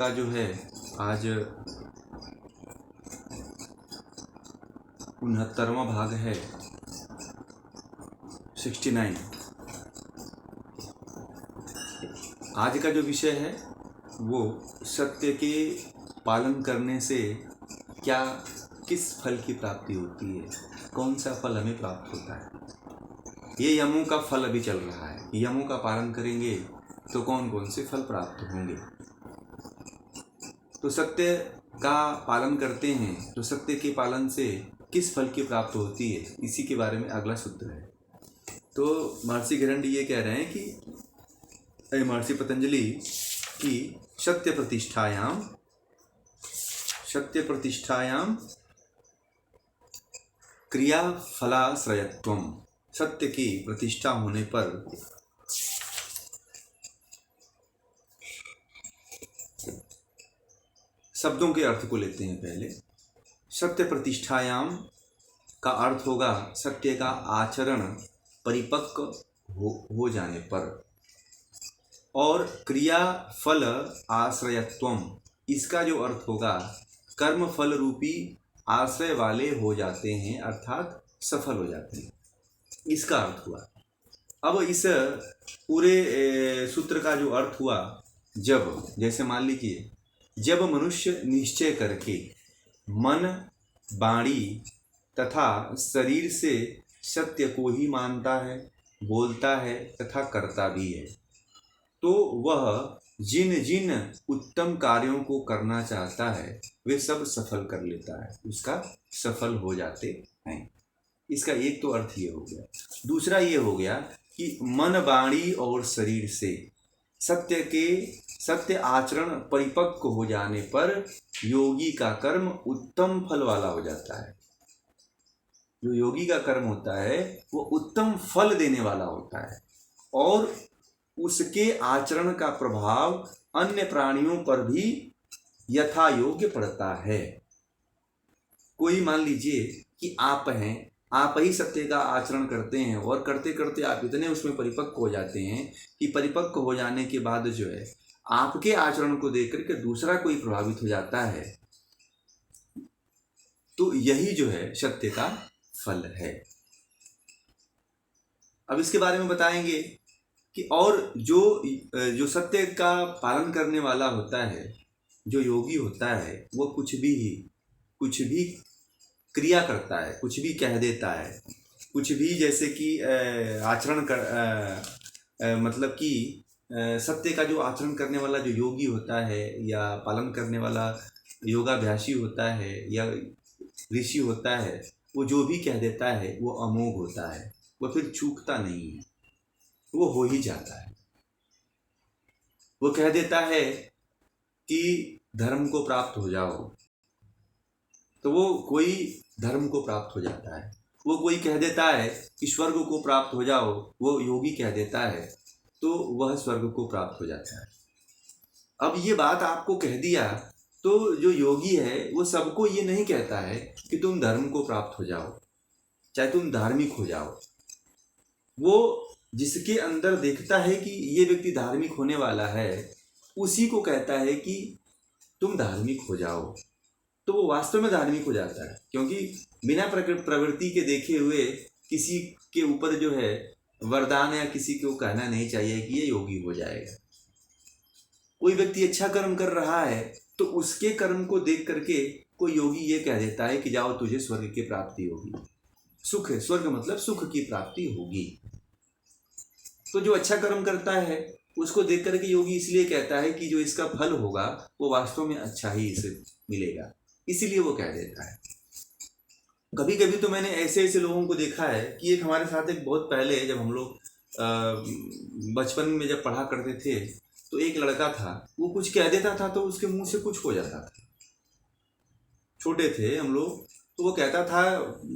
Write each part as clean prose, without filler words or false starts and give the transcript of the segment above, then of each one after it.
का जो है आज 69वां भाग है 69। आज का जो विषय है वो सत्य के पालन करने से क्या किस फल की प्राप्ति होती है, कौन सा फल हमें प्राप्त होता है। ये यमों का फल अभी चल रहा है, यमों का पालन करेंगे तो कौन कौन से फल प्राप्त होंगे। तो सत्य का पालन करते हैं तो सत्य के पालन से किस फल की प्राप्ति होती है, इसी के बारे में अगला सूत्र है। तो महर्षि घरंडी ये कह रहे हैं कि महर्षि पतंजलि की सत्य प्रतिष्ठायाम क्रिया फलाश्रयत्वम, सत्य की प्रतिष्ठा होने पर शब्दों के अर्थ को लेते हैं। पहले सत्य प्रतिष्ठायाम का अर्थ होगा सत्य का आचरण परिपक्व हो जाने पर, और क्रिया फल आश्रयत्वम, इसका जो अर्थ होगा कर्म फल रूपी आश्रय वाले हो जाते हैं, अर्थात सफल हो जाते हैं, इसका अर्थ हुआ। अब इस पूरे सूत्र का जो अर्थ हुआ, जब जैसे मान लीजिए जब मनुष्य निश्चय करके मन वाणी तथा शरीर से सत्य को ही मानता है, बोलता है तथा करता भी है, तो वह जिन जिन उत्तम कार्यों को करना चाहता है वे सब सफल कर लेता है, उसका सफल हो जाते हैं। इसका एक तो अर्थ ये हो गया। दूसरा ये हो गया कि मन वाणी और शरीर से सत्य आचरण परिपक्व हो जाने पर योगी का कर्म उत्तम फल वाला हो जाता है। जो योगी का कर्म होता है वो उत्तम फल देने वाला होता है, और उसके आचरण का प्रभाव अन्य प्राणियों पर भी यथा योग्य पड़ता है। कोई मान लीजिए कि आप हैं, आप ही सत्य का आचरण करते हैं और करते करते आप इतने उसमें परिपक्व हो जाते हैं कि परिपक्व हो जाने के बाद जो है आपके आचरण को देख करके दूसरा कोई प्रभावित हो जाता है, तो यही जो है सत्य का फल है। अब इसके बारे में बताएंगे कि और जो सत्य का पालन करने वाला होता है, जो योगी होता है, वो कुछ भी क्रिया करता है, कुछ भी कह देता है, कुछ भी जैसे कि आचरण कर मतलब कि सत्य का जो आचरण करने वाला जो योगी होता है या पालन करने वाला योगाभ्यासी होता है या ऋषि होता है, वो जो भी कह देता है वो अमोघ होता है, वो फिर चूकता नहीं है, वो हो ही जाता है। वो कह देता है कि धर्म को प्राप्त हो जाओ, तो वो कोई धर्म को प्राप्त हो जाता है। वो कोई कह देता है कि स्वर्ग को प्राप्त हो जाओ, वो योगी कह देता है तो वह स्वर्ग को प्राप्त हो जाता है। अब ये बात आपको कह दिया तो जो योगी है वो सबको ये नहीं कहता है कि तुम धर्म को प्राप्त हो जाओ, चाहे तुम धार्मिक हो जाओ। वो जिसके अंदर देखता है कि ये व्यक्ति धार्मिक होने वाला है, उसी को कहता है कि तुम धार्मिक हो जाओ, तो वो वास्तव में धार्मिक हो जाता है। क्योंकि बिना प्रवृत्ति के देखे हुए किसी के ऊपर जो है वरदान या किसी को कहना नहीं चाहिए कि ये योगी हो जाएगा। कोई व्यक्ति अच्छा कर्म कर रहा है तो उसके कर्म को देख करके कोई योगी ये कह देता है कि जाओ तुझे स्वर्ग की प्राप्ति होगी। सुख है, स्वर्ग मतलब सुख की प्राप्ति होगी। तो जो अच्छा कर्म करता है उसको देख करके योगी इसलिए कहता है कि जो इसका फल होगा वो वास्तव में अच्छा ही इसे मिलेगा, इसीलिए वो कह देता है। कभी कभी तो मैंने ऐसे लोगों को देखा है कि एक हमारे साथ एक बहुत पहले जब हम लोग बचपन में जब पढ़ा करते थे तो एक लड़का था, वो कुछ कह देता था तो उसके मुंह से कुछ हो जाता था। छोटे थे हम लोग, तो वो कहता था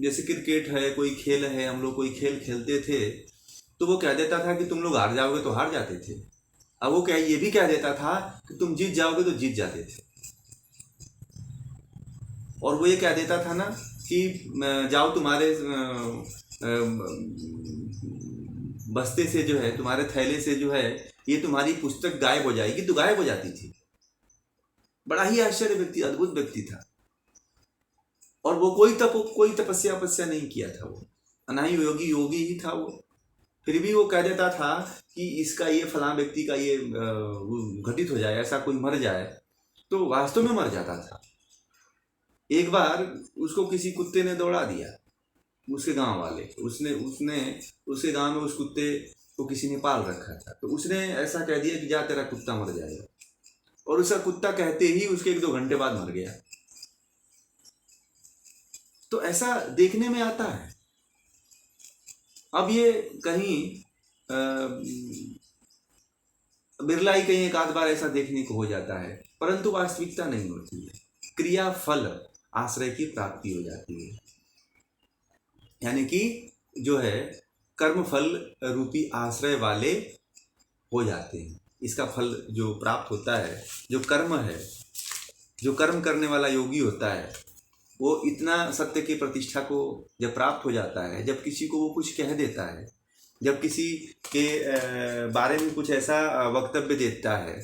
जैसे क्रिकेट है, कोई खेल है, हम लोग कोई खेल खेलते थे तो वो कह देता था कि तुम लोग हार जाओगे तो हार जाते थे। अब वो ये भी कह देता था कि तुम जीत जाओगे तो जीत जाते थे। और वो ये कह देता था ना कि जाओ तुम्हारे बस्ते से जो है, तुम्हारे थैले से जो है ये तुम्हारी पुस्तक गायब हो जाएगी, तो गायब हो जाती थी। बड़ा ही आश्चर्य व्यक्ति, अद्भुत व्यक्ति था। और वो कोई तपस्या नहीं किया था, वो ना ही योगी ही था वो। फिर भी वो कह देता था कि इसका ये फलां व्यक्ति का ये घटित हो जाए, ऐसा कोई मर जाए, तो वास्तव में मर जाता था। एक बार उसको किसी कुत्ते ने दौड़ा दिया, उसके गांव वाले, उसने उसके गांव में उस कुत्ते को किसी ने पाल रखा था, तो उसने ऐसा कह दिया कि जा तेरा कुत्ता मर जाएगा, और उसका कुत्ता कहते ही उसके 1-2 घंटे बाद मर गया। तो ऐसा देखने में आता है। अब ये कहीं बिरला ही कहीं एक आध बार ऐसा देखने को हो जाता है, परंतु वास्तविकता नहीं होती है। क्रिया फल आश्रय की प्राप्ति हो जाती है, यानी कि जो है कर्म फल रूपी आश्रय वाले हो जाते हैं। इसका फल जो प्राप्त होता है, जो कर्म है, जो कर्म करने वाला योगी होता है, वो इतना सत्य की प्रतिष्ठा को जब प्राप्त हो जाता है, जब किसी को वो कुछ कह देता है, जब किसी के बारे में कुछ ऐसा वक्तव्य देता है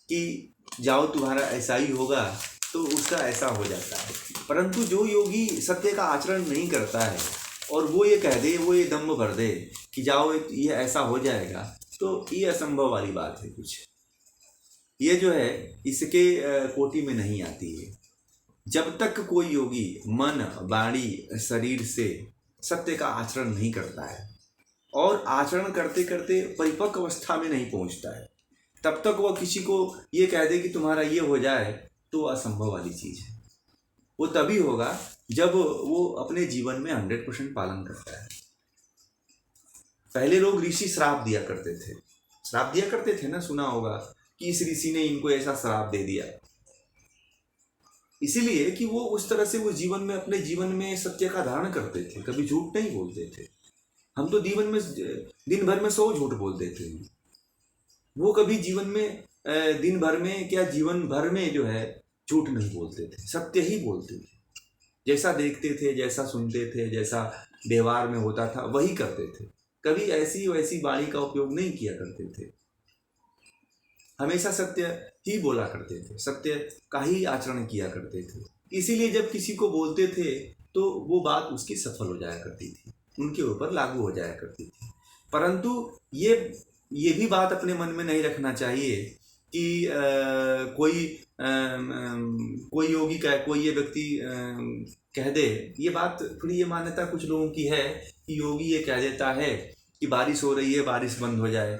कि जाओ तुम्हारा ऐसा ही होगा, तो उसका ऐसा हो जाता है। परंतु जो योगी सत्य का आचरण नहीं करता है और वो ये कह दे, वो ये दम्भ भर दे कि जाओ ये ऐसा हो जाएगा, तो ये असंभव वाली बात है। कुछ ये जो है इसके कोटि में नहीं आती है। जब तक कोई योगी मन वाणी शरीर से सत्य का आचरण नहीं करता है और आचरण करते करते परिपक्व अवस्था में नहीं पहुंचता है, तब तक वह किसी को ये कह दे कि तुम्हारा ये हो जाए, तो असंभव वाली चीज़ है। वो तभी होगा जब वो अपने जीवन में 100% पालन करता है। पहले लोग ऋषि श्राप दिया करते थे ना, सुना होगा कि इस ऋषि ने इनको ऐसा श्राप दे दिया, इसीलिए कि वो उस तरह से वो अपने जीवन में सत्य का धारण करते थे, कभी झूठ नहीं बोलते थे। हम तो दिन भर में 100 झूठ बोल देते हैं। वो कभी जीवन में दिन भर में क्या जीवन भर में जो है झूठ नहीं बोलते थे, सत्य ही बोलते थे। जैसा देखते थे, जैसा सुनते थे, जैसा व्यवहार में होता था वही करते थे। कभी ऐसी वैसी वाणी का उपयोग नहीं किया करते थे, हमेशा सत्य ही बोला करते थे, सत्य का ही आचरण किया करते थे। इसीलिए जब किसी को बोलते थे तो वो बात उसकी सफल हो जाया करती थी, उनके ऊपर लागू हो जाया करती थी। परंतु ये भी बात अपने मन में नहीं रखना चाहिए कि कोई योगी का कोई ये व्यक्ति कह दे, ये बात थोड़ी ये मान्यता कुछ लोगों की है कि योगी ये कह देता है कि बारिश हो रही है, बारिश बंद हो जाए।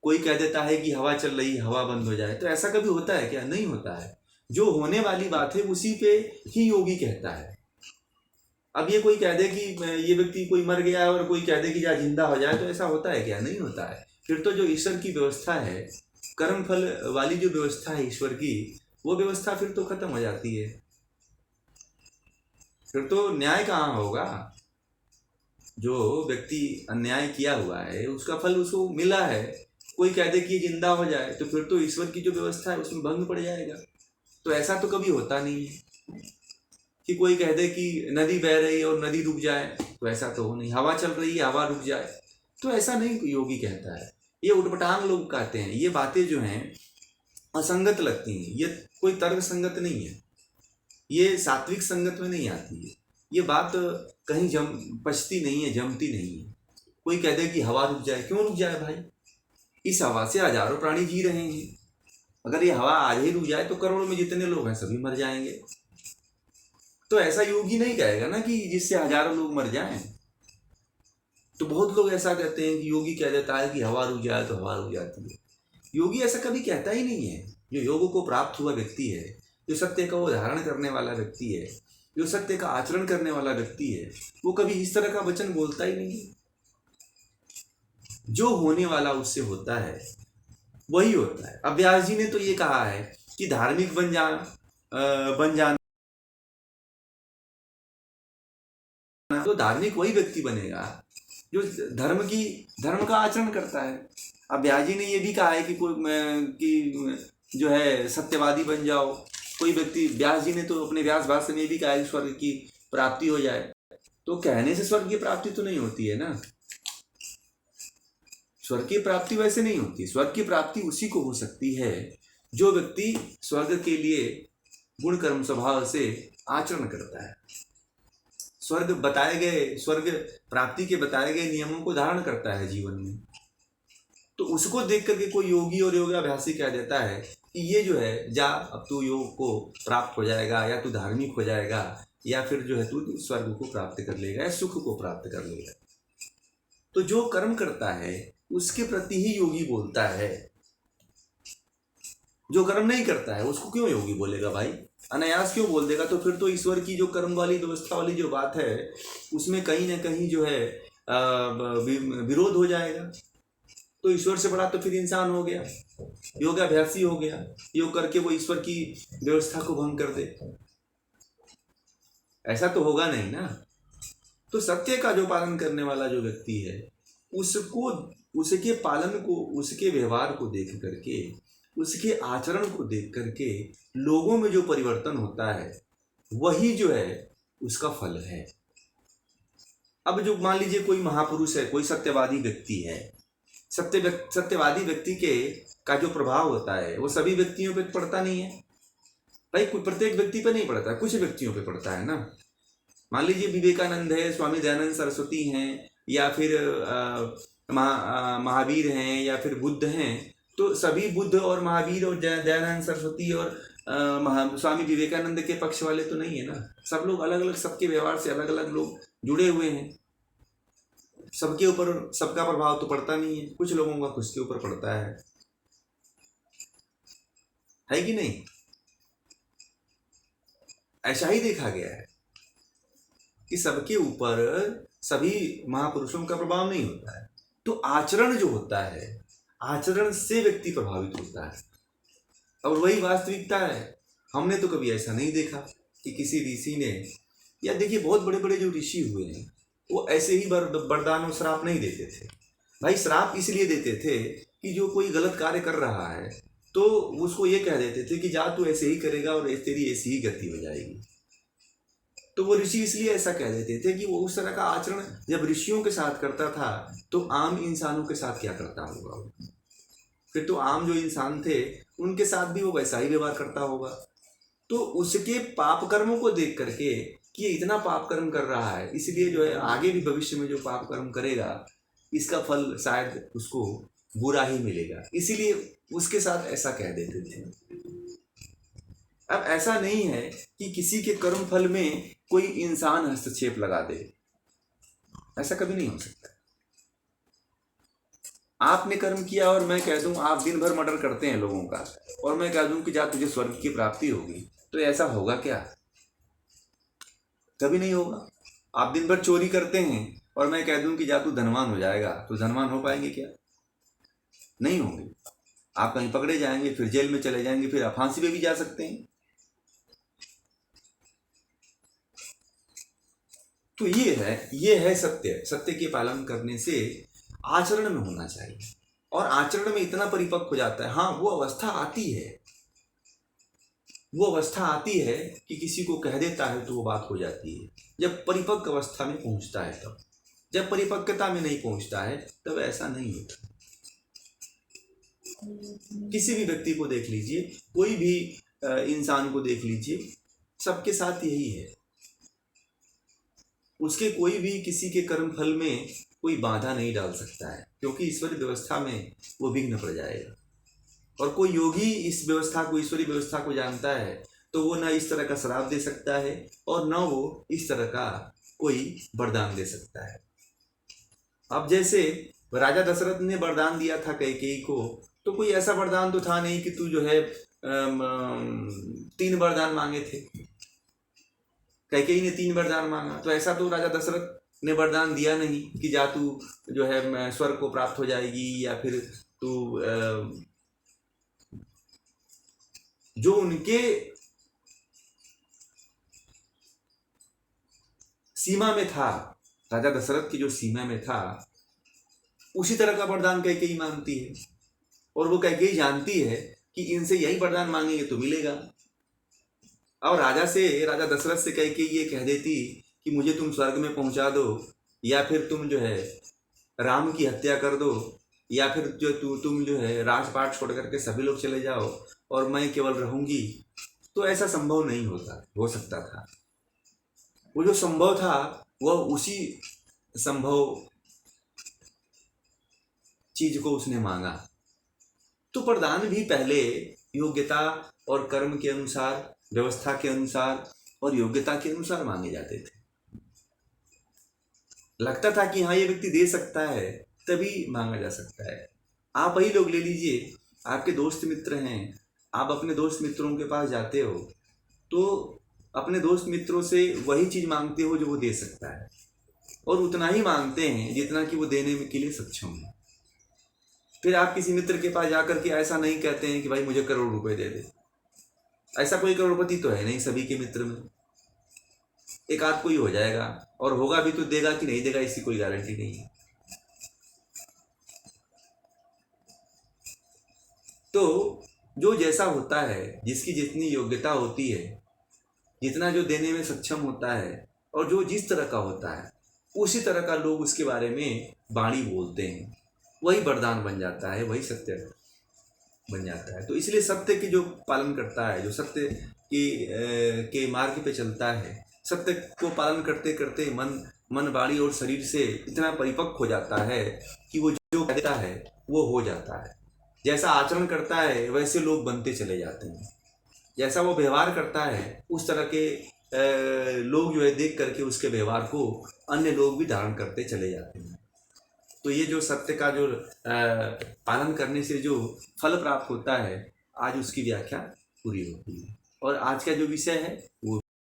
कोई कह देता है कि हवा चल रही है, हवा बंद हो जाए। तो ऐसा कभी होता है क्या? नहीं होता है। जो होने वाली बात है उसी पे ही योगी कहता है। अब ये कोई कह दे कि ये व्यक्ति कोई मर गया है और कोई कह दे कि जा जिंदा हो जाए, तो ऐसा होता है क्या? नहीं होता है। फिर तो जो ईश्वर की व्यवस्था है, कर्म फल वाली जो व्यवस्था है ईश्वर की, वो व्यवस्था फिर तो खत्म हो जाती है। फिर तो न्याय कहाँ होगा? जो व्यक्ति अन्याय किया हुआ है उसका फल उसको मिला है, कोई कह दे कि ये जिंदा हो जाए, तो फिर तो ईश्वर की जो व्यवस्था है उसमें भंग पड़ जाएगा। तो ऐसा तो कभी होता नहीं है कि कोई कह दे कि नदी बह रही है और नदी रुक जाए, तो ऐसा तो हो नहीं। हवा चल रही है, हवा रुक जाए, तो ऐसा नहीं योगी कहता है। ये उटपटांग लोग कहते हैं। ये बातें जो हैं असंगत लगती हैं, ये कोई तर्क संगत नहीं है, ये सात्विक संगत में नहीं आती है। ये बात कहीं पचती नहीं है, जमती नहीं है। कोई कह दे कि हवा रुक जाए, क्यों रुक जाए भाई? इस हवा से हजारों प्राणी जी रहे हैं। अगर ये हवा आज ही रुक जाए तो करोड़ों में जितने लोग हैं सभी मर जाएंगे। तो ऐसा योगी नहीं कहेगा ना कि जिससे हजारों लोग मर जाएं। तो बहुत लोग ऐसा कहते हैं कि योगी कह देता है कि हवा रुक जाए तो हवा रुक जाती है। योगी ऐसा कभी कहता ही नहीं है। जो योग को प्राप्त हुआ व्यक्ति है, जो सत्य का वो धारण करने वाला व्यक्ति है, जो सत्य का आचरण करने वाला व्यक्ति है, वो कभी इस तरह का वचन बोलता ही नहीं है। जो होने वाला उससे होता है वही होता है। अब व्यास जी ने तो ये कहा है कि धार्मिक बन जाना, तो धार्मिक वही व्यक्ति बनेगा जो धर्म का आचरण करता है। अब व्यास जी ने ये भी कहा है कि जो है सत्यवादी बन जाओ कोई व्यक्ति। व्यास जी ने तो अपने व्यास भाष्य में भी कहा है स्वर्ग की प्राप्ति हो जाए। तो कहने से स्वर्ग की प्राप्ति तो नहीं होती है ना। स्वर्ग की प्राप्ति वैसे नहीं होती। स्वर्ग की प्राप्ति उसी को हो सकती है जो व्यक्ति स्वर्ग के लिए गुण कर्म स्वभाव से आचरण करता है, स्वर्ग प्राप्ति के बताए गए नियमों को धारण करता है जीवन में, तो उसको देख करके कोई योगी और योगाभ्यासी कह देता है कि ये जो है, जा अब तू योग को प्राप्त हो जाएगा, या तू धार्मिक हो जाएगा, या फिर जो है तू स्वर्ग को प्राप्त कर लेगा या सुख को प्राप्त कर लेगा। तो जो कर्म करता है उसके प्रति ही योगी बोलता है। जो कर्म नहीं करता है उसको क्यों योगी बोलेगा भाई? अनायास क्यों बोल देगा? तो फिर तो ईश्वर की जो कर्म वाली व्यवस्था वाली जो बात है उसमें कहीं ना कहीं जो है विरोध हो जाएगा। तो ईश्वर से बड़ा तो फिर इंसान हो गया, योगाभ्यासी हो गया, योग करके वो ईश्वर की व्यवस्था को भंग कर दे। ऐसा तो होगा नहीं ना। तो सत्य का जो पालन करने वाला जो व्यक्ति है उसको, उसके पालन को, उसके व्यवहार को देख करके, उसके आचरण को देख करके लोगों में जो परिवर्तन होता है वही जो है उसका फल है। अब जो मान लीजिए कोई महापुरुष है, कोई सत्यवादी व्यक्ति है, सत्यवादी व्यक्ति के का जो प्रभाव होता है वो सभी व्यक्तियों पे पड़ता नहीं है भाई, प्रत्येक व्यक्ति पे नहीं पड़ता, कुछ व्यक्तियों पे पड़ता है ना। मान लीजिए विवेकानंद है, स्वामी दयानंद सरस्वती हैं, या फिर महावीर हैं, या फिर बुद्ध हैं, तो सभी बुद्ध और महावीर और दयानंद सरस्वती और स्वामी विवेकानंद के पक्ष वाले तो नहीं है ना। सब लोग अलग अलग, सबके व्यवहार से अलग अलग लोग जुड़े हुए हैं, सबके ऊपर सबका प्रभाव तो पड़ता नहीं है, कुछ लोगों का खुद के ऊपर पड़ता है कि नहीं? ऐसा ही देखा गया है कि सबके ऊपर सभी महापुरुषों का प्रभाव नहीं होता है। तो आचरण जो होता है, आचरण से व्यक्ति प्रभावित होता है, और वही वास्तविकता है। हमने तो कभी ऐसा नहीं देखा कि किसी ऋषि ने, या देखिए बहुत बड़े बड़े जो ऋषि हुए हैं वो ऐसे ही वरदान और श्राप नहीं देते थे भाई। श्राप इसलिए देते थे कि जो कोई गलत कार्य कर रहा है तो उसको ये कह देते थे कि जा तू ऐसे ही करेगा और तेरी ऐसी ही गति हो जाएगी। तो वो ऋषि इसलिए ऐसा कह देते थे कि वो उस तरह का आचरण जब ऋषियों के साथ करता था तो आम इंसानों के साथ क्या करता होगा? फिर तो आम जो इंसान थे उनके साथ भी वो वैसा ही व्यवहार करता होगा। तो उसके पाप कर्मों को देख करके कि ये इतना पाप कर्म कर रहा है, इसलिए जो है आगे भी भविष्य में जो पाप कर्म करेगा इसका फल शायद उसको बुरा ही मिलेगा, इसीलिए उसके साथ ऐसा कह देते थे। अब ऐसा नहीं है कि किसी के कर्म फल में कोई इंसान हस्तक्षेप लगा दे, ऐसा कभी नहीं हो सकता। आपने कर्म किया और मैं कह दूं, आप दिन भर मर्डर करते हैं लोगों का, और मैं कह दूं कि जा तुझे स्वर्ग की प्राप्ति होगी, तो ऐसा होगा क्या? कभी नहीं होगा। आप दिन भर चोरी करते हैं और मैं कह दूं कि जा तू धनवान हो जाएगा, तो धनवान हो पाएंगे क्या? नहीं होंगे। आप कहीं पकड़े जाएंगे, फिर जेल में चले जाएंगे, फिर आप फांसी पे भी जा सकते हैं। तो ये है सत्य। सत्य के पालन करने से आचरण में होना चाहिए, और आचरण में इतना परिपक्व हो जाता है। हाँ, वो अवस्था आती है कि किसी को कह देता है तो वो बात हो जाती है, जब परिपक्व अवस्था में पहुंचता है तब। जब परिपक्वता में नहीं पहुंचता है तब ऐसा नहीं होता। किसी भी व्यक्ति को देख लीजिए, कोई भी इंसान को देख लीजिए, सबके साथ यही है। उसके कोई भी किसी के कर्म फल में कोई बाधा नहीं डाल सकता है, क्योंकि ईश्वरी व्यवस्था में वो विघ्न पड़ जाएगा। और कोई योगी इस व्यवस्था को, ईश्वरी व्यवस्था को जानता है तो वो ना इस तरह का श्राप दे सकता है और ना वो इस तरह का कोई वरदान दे सकता है। अब जैसे राजा दशरथ ने वरदान दिया था कैकेयी को, तो कोई ऐसा वरदान तो था नहीं कि तू जो है 3 वरदान मांगे थे। कैकेयी ने 3 वरदान मांगा, तो ऐसा तो राजा दशरथ ने वरदान दिया नहीं कि जा तू जो है स्वर्ग को प्राप्त हो जाएगी, या फिर तू जो उनके सीमा में था, राजा दशरथ की जो सीमा में था, उसी तरह का वरदान कैकेयी मांगती है। और वो कैकेयी जानती है कि इनसे यही वरदान मांगेंगे तो मिलेगा। और राजा दशरथ से कैकेयी ये कह देती कि मुझे तुम स्वर्ग में पहुंचा दो, या फिर तुम जो है राम की हत्या कर दो, या फिर जो तुम जो है राजपाट छोड़ करके सभी लोग चले जाओ और मैं केवल रहूंगी, तो ऐसा संभव नहीं हो सकता था। वो जो संभव था वह उसी संभव चीज को उसने मांगा। तो प्रदान भी पहले योग्यता और कर्म के अनुसार, व्यवस्था के अनुसार और योग्यता के अनुसार मांगे जाते थे। लगता था कि हाँ ये व्यक्ति दे सकता है, तभी मांगा जा सकता है। आप वही लोग ले लीजिए, आपके दोस्त मित्र हैं, आप अपने दोस्त मित्रों के पास जाते हो तो अपने दोस्त मित्रों से वही चीज मांगते हो जो वो दे सकता है, और उतना ही मांगते हैं जितना कि वो देने के लिए सक्षम है। फिर आप किसी मित्र के पास जाकर के ऐसा नहीं कहते हैं कि भाई मुझे करोड़ रुपए दे दे। ऐसा कोई करोड़पति तो है नहीं सभी के मित्र में, एक आध कोई हो जाएगा, और होगा भी तो देगा कि नहीं देगा इसकी कोई गारंटी नहीं है। तो जो जैसा होता है, जिसकी जितनी योग्यता होती है, जितना जो देने में सक्षम होता है, और जो जिस तरह का होता है उसी तरह का लोग उसके बारे में वाणी बोलते हैं, वही वरदान बन जाता है, वही सत्य बन जाता है। तो इसलिए सत्य की जो पालन करता है, जो सत्य के मार्ग पे चलता है, सत्य को पालन करते करते मन वाणी और शरीर से इतना परिपक्व हो जाता है कि वो जो कहता है वो हो जाता है। जैसा आचरण करता है वैसे लोग बनते चले जाते हैं, जैसा वो व्यवहार करता है उस तरह के लोग जो है देख करके उसके व्यवहार को अन्य लोग भी धारण करते चले जाते हैं। तो ये जो सत्य का जो पालन करने से जो फल प्राप्त होता है, आज उसकी व्याख्या पूरी होती है। और आज का जो विषय है वो